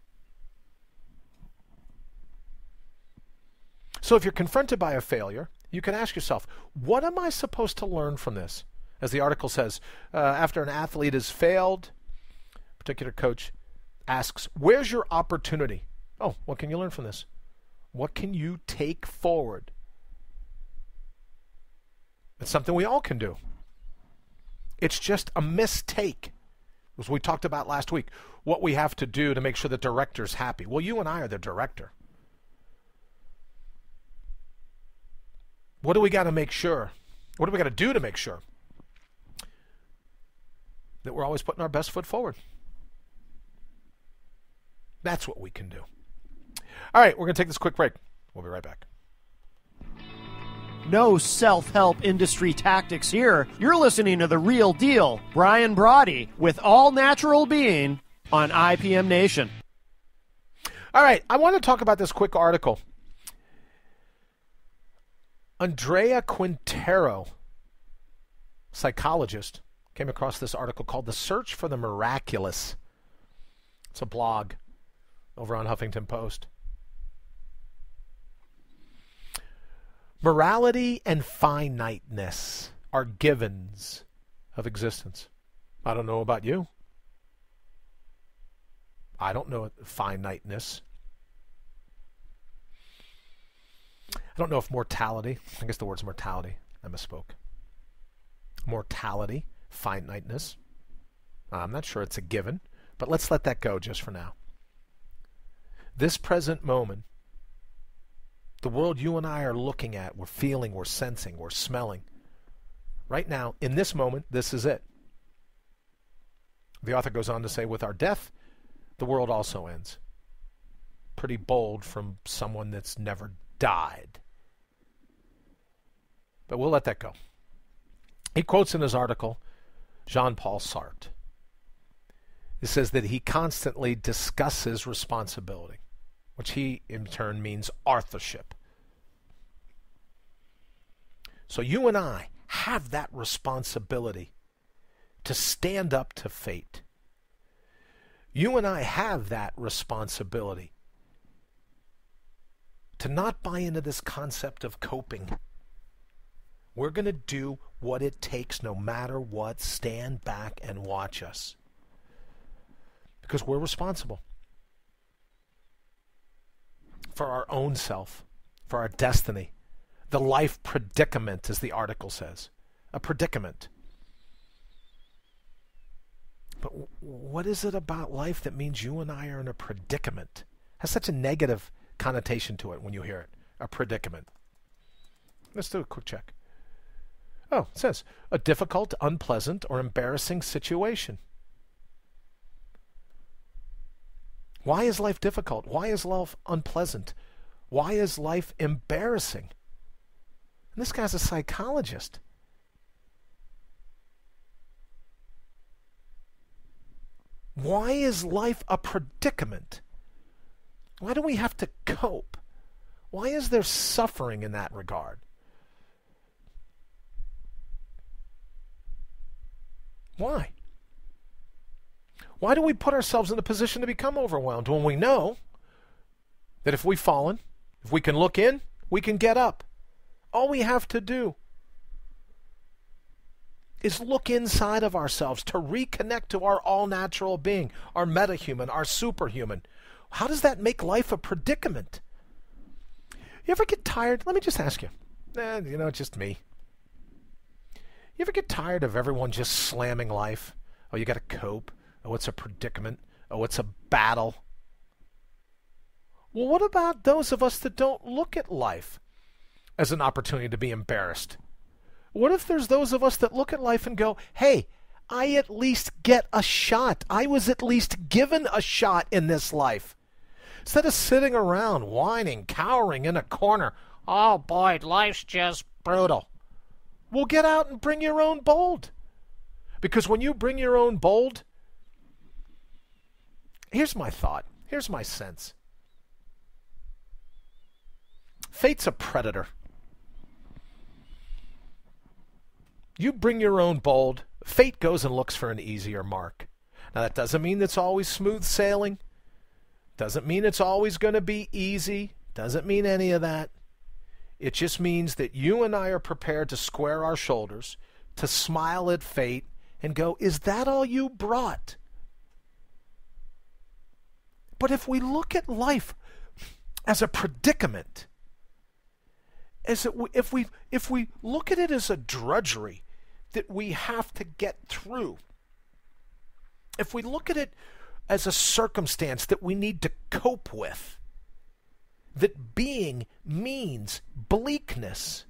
So if you're confronted by a failure, you can ask yourself, what am I supposed to learn from this? As the article says, after an athlete has failed, a particular coach asks, where's your opportunity? Oh, what can you learn from this? What can you take forward? It's something we all can do. It's just a mistake. As we talked about last week, what we have to do to make sure the director's happy. Well, you and I are the director. What do we got to make sure? What do we got to do to make sure that we're always putting our best foot forward? That's what we can do. All right, we're going to take this quick break. We'll be right back. No self-help industry tactics here. You're listening to The Real Deal. Brian Brawdy with All Natural Being on IPM Nation. All right, I want to talk about this quick article. Andrea Quintero, psychologist, came across this article called The Search for the Miraculous. It's a blog over on Huffington Post. Morality and finiteness are givens of existence. I don't know about you. I don't know finiteness. I don't know if mortality, I guess the word's mortality, I misspoke. Mortality, finiteness, I'm not sure it's a given, but let's let that go just for now. This present moment, the world you and I are looking at, we're feeling, we're sensing, we're smelling. Right now, in this moment, this is it. The author goes on to say, with our death, the world also ends. Pretty bold from someone that's never died. But we'll let that go. He quotes in his article Jean-Paul Sartre. He says that he constantly discusses responsibility, which he in turn means authorship. So you and I have that responsibility to stand up to fate. You and I have that responsibility to not buy into this concept of coping. We're going to do what it takes no matter what. Stand back and watch us. Because we're responsible for our own self, for our destiny. The life predicament, as the article says. A predicament. But what is it about life that means you and I are in a predicament? It has such a negative connotation to it when you hear it. A predicament. Let's do a quick check. Oh, it says, a difficult, unpleasant, or embarrassing situation. Why is life difficult? Why is life unpleasant? Why is life embarrassing? And this guy's a psychologist. Why is life a predicament? Why do we have to cope? Why is there suffering in that regard? Why? Why do we put ourselves in a position to become overwhelmed when we know that if we've fallen, if we can look in, we can get up? All we have to do is look inside of ourselves to reconnect to our all-natural being, our metahuman, our superhuman. How does that make life a predicament? You ever get tired? Let me just ask you. It's just me. You ever get tired of everyone just slamming life? Oh, you got to cope. Oh, it's a predicament. Oh, it's a battle. Well, what about those of us that don't look at life as an opportunity to be embarrassed? What if there's those of us that look at life and go, hey, I at least get a shot. I was at least given a shot in this life. Instead of sitting around whining, cowering in a corner, oh boy, life's just brutal. Well, get out and bring your own bold. Because when you bring your own bold, here's my thought. Here's my sense. Fate's a predator. You bring your own bold, fate goes and looks for an easier mark. Now, that doesn't mean it's always smooth sailing. Doesn't mean it's always going to be easy. Doesn't mean any of that. It just means that you and I are prepared to square our shoulders, to smile at fate, and go, is that all you brought? But if we look at life as a predicament, if we look at it as a drudgery that we have to get through, if we look at it as a circumstance that we need to cope with, that being means bleakness,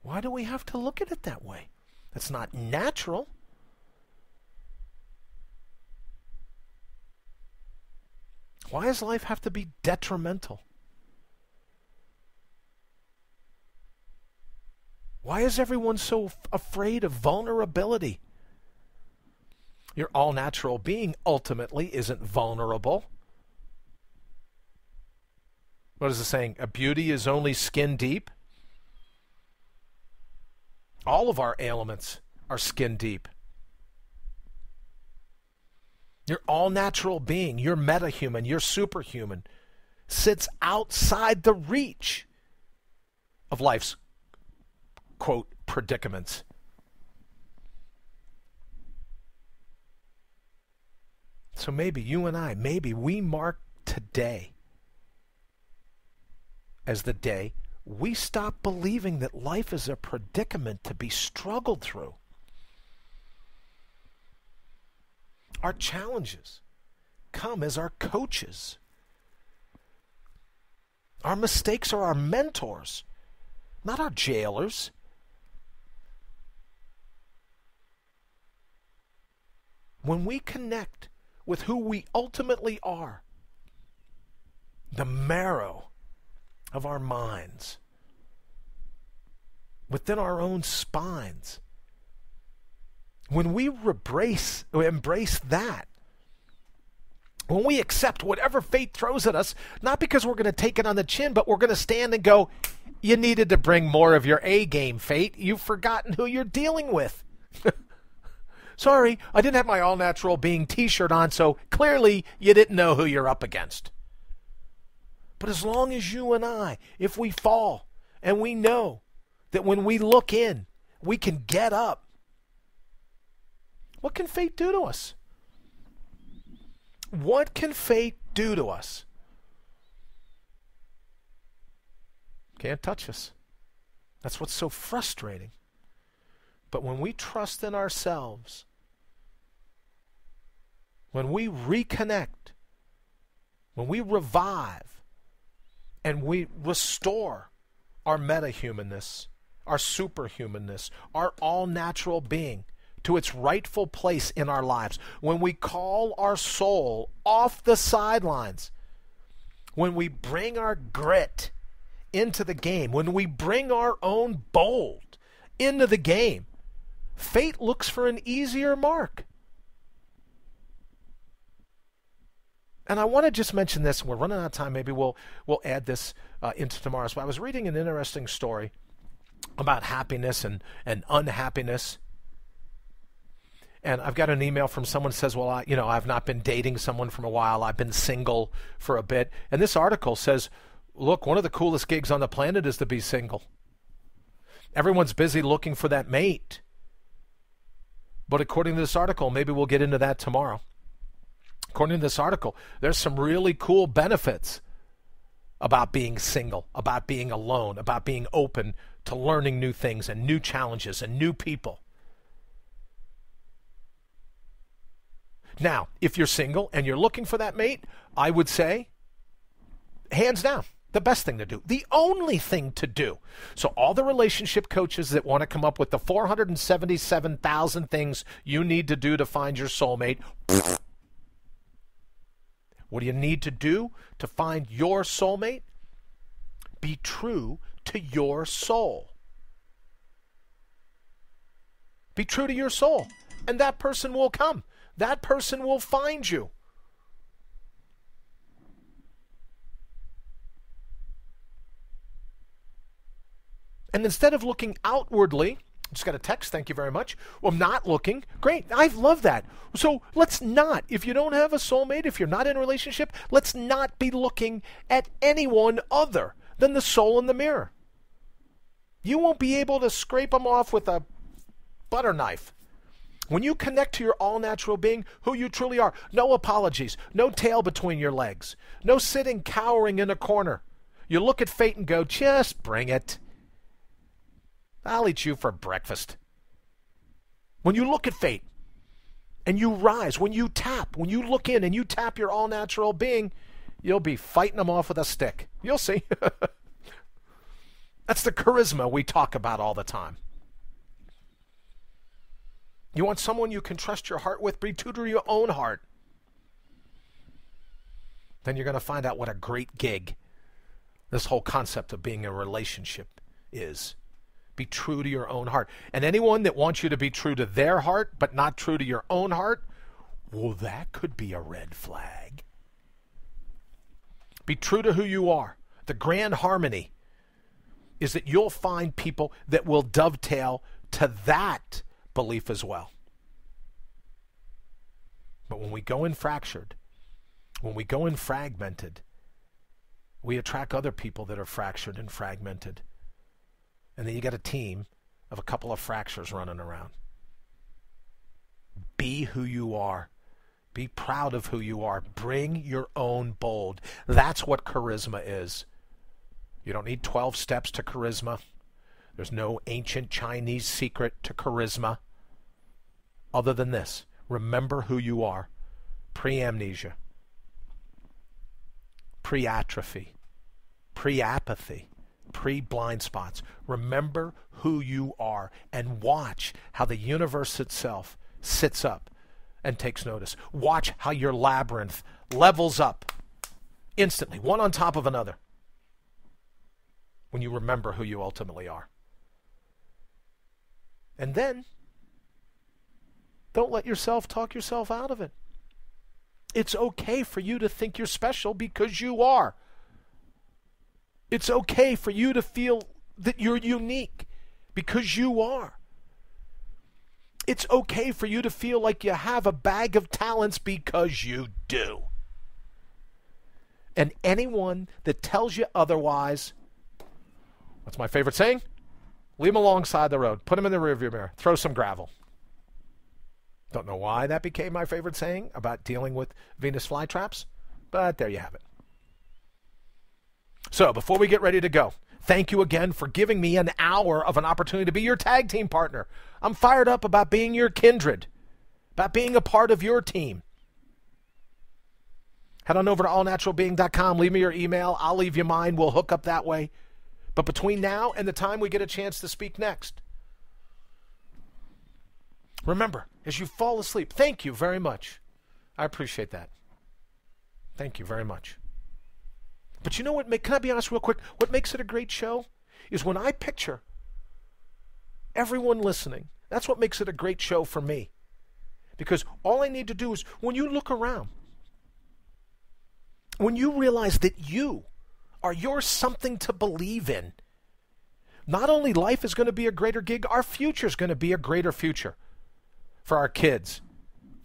why do we have to look at it that way? That's not natural. Why does life have to be detrimental? Why is everyone so afraid of vulnerability? Your all-natural being ultimately isn't vulnerable. What is the saying? A beauty is only skin deep. All of our ailments are skin deep. Your all-natural being, your metahuman, your superhuman, sits outside the reach of life's, quote, predicaments. So maybe you and I, maybe we mark today as the day we stop believing that life is a predicament to be struggled through. Our challenges come as our coaches. Our mistakes are our mentors, not our jailers. When we connect with who we ultimately are, the marrow of our minds, within our own spines, when we embrace that, when we accept whatever fate throws at us, not because we're going to take it on the chin, but we're going to stand and go, you needed to bring more of your A game, fate. You've forgotten who you're dealing with. Sorry, I didn't have my all-natural being t-shirt on, so clearly you didn't know who you're up against. But as long as you and I, if we fall, and we know that when we look in, we can get up, what can fate do to us? What can fate do to us? Can't touch us. That's what's so frustrating. But when we trust in ourselves, when we reconnect, when we revive, and we restore our metahumanness, our superhumanness, our all-natural being to its rightful place in our lives, when we call our soul off the sidelines, when we bring our grit into the game, when we bring our own bold into the game, fate looks for an easier mark. And I want to just mention this, and we're running out of time. Maybe we'll add this into tomorrow's. But I was reading an interesting story about happiness and unhappiness. And I've got an email from someone who says, well, I've not been dating someone for a while. I've been single for a bit. And this article says, look, one of the coolest gigs on the planet is to be single. Everyone's busy looking for that mate. But according to this article, maybe we'll get into that tomorrow. According to this article, there's some really cool benefits about being single, about being alone, about being open to learning new things and new challenges and new people. Now, if you're single and you're looking for that mate, I would say, hands down, the best thing to do, the only thing to do. So all the relationship coaches that want to come up with the 477,000 things you need to do to find your soulmate, What do you need to do to find your soulmate? Be true to your soul. Be true to your soul, and that person will come. That person will find you. And instead of looking outwardly, just got a text, thank you very much. Well, not looking, great, I love that. So let's not, if you don't have a soulmate, if you're not in a relationship, let's not be looking at anyone other than the soul in the mirror. You won't be able to scrape them off with a butter knife. When you connect to your all-natural being, who you truly are, no apologies, no tail between your legs, no sitting cowering in a corner. You look at fate and go, just bring it. I'll eat you for breakfast. When you look at fate and you rise, when you look in and you tap your all-natural being, you'll be fighting them off with a stick. You'll see. That's the charisma we talk about all the time. You want someone you can trust your heart with? Be true to your own heart. Then you're going to find out what a great gig this whole concept of being in a relationship is. Be true to your own heart. And anyone that wants you to be true to their heart but not true to your own heart, well, that could be a red flag. Be true to who you are. The grand harmony is that you'll find people that will dovetail to that belief as well. But when we go in fractured, when we go in fragmented, we attract other people that are fractured and fragmented. And then you got a team of a couple of fractures running around. Be who you are. Be proud of who you are. Bring your own bold. That's what charisma is. You don't need 12 steps to charisma. There's no ancient Chinese secret to charisma other than this. Remember who you are. Pre-amnesia. Pre-atrophy. Pre-apathy. Pre-blind spots. Remember who you are and watch how the universe itself sits up and takes notice. Watch how your labyrinth levels up instantly, one on top of another, when you remember who you ultimately are. And then, don't let yourself talk yourself out of it. It's okay for you to think you're special because you are. It's okay for you to feel that you're unique because you are. It's okay for you to feel like you have a bag of talents because you do. And anyone that tells you otherwise, what's my favorite saying? Leave them alongside the road. Put them in the rearview mirror. Throw some gravel. Don't know why that became my favorite saying about dealing with Venus flytraps, but there you have it. So before we get ready to go, thank you again for giving me an hour of an opportunity to be your tag team partner. I'm fired up about being your kindred, about being a part of your team. Head on over to allnaturalbeing.com. Leave me your email. I'll leave you mine. We'll hook up that way. But between now and the time we get a chance to speak next, remember, as you fall asleep, thank you very much. I appreciate that. Thank you very much. But you know what, can I be honest real quick? What makes it a great show is when I picture everyone listening. That's what makes it a great show for me. Because all I need to do is, when you look around, when you realize that you are yours something to believe in, not only life is going to be a greater gig, our future is going to be a greater future for our kids,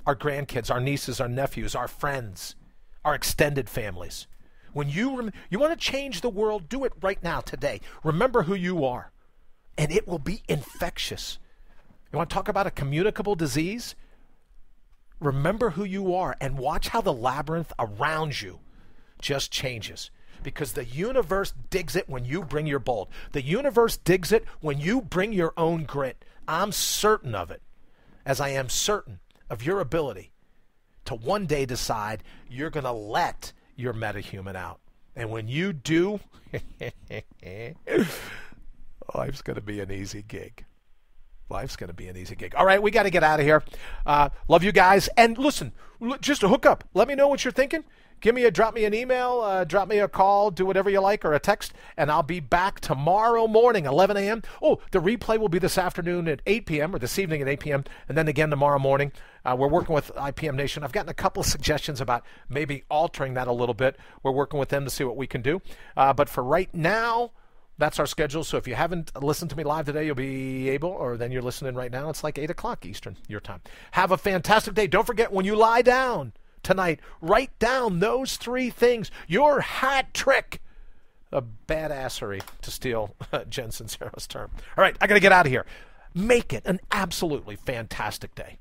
our grandkids, our nieces, our nephews, our friends, our extended families. When you want to change the world, do it right now, today. Remember who you are, and it will be infectious. You want to talk about a communicable disease? Remember who you are and watch how the labyrinth around you just changes. Because the universe digs it when you bring your bold. The universe digs it when you bring your own grit. I'm certain of it, as I am certain of your ability to one day decide you're going to let your metahuman out. And when you do, life's going to be an easy gig. Life's going to be an easy gig. All right, we got to get out of here. Love you guys. And listen, just to hook up, let me know what you're thinking. drop me an email, drop me a call, do whatever you like, or a text, and I'll be back tomorrow morning, 11 a.m. Oh, the replay will be this afternoon at 8 p.m. or this evening at 8 p.m. and then again tomorrow morning. We're working with IPM Nation. I've gotten a couple of suggestions about maybe altering that a little bit. We're working with them to see what we can do. But for right now, that's our schedule. So if you haven't listened to me live today, you'll be able, or then you're listening right now. It's like 8 o'clock Eastern, your time. Have a fantastic day. Don't forget, when you lie down tonight, write down those 3 things. Your hat trick. A badassery, to steal Jen Sincero's term. All right, I got to get out of here. Make it an absolutely fantastic day.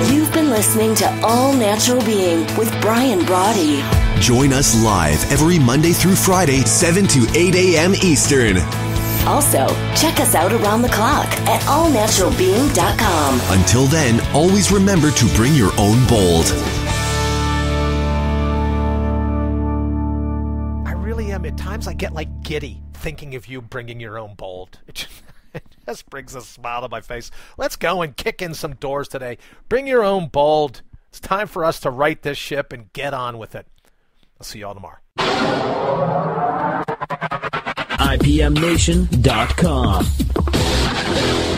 You've been listening to All Natural Being with Brian Brawdy. Join us live every Monday through Friday, 7 to 8 a.m. Eastern. Also, check us out around the clock at allnaturalbeing.com. Until then, always remember to bring your own bold. I really am. At times I get like giddy thinking of you bringing your own bold. It just brings a smile to my face. Let's go and kick in some doors today. Bring your own bold. It's time for us to right this ship and get on with it. I'll see you all tomorrow. IPMNation.com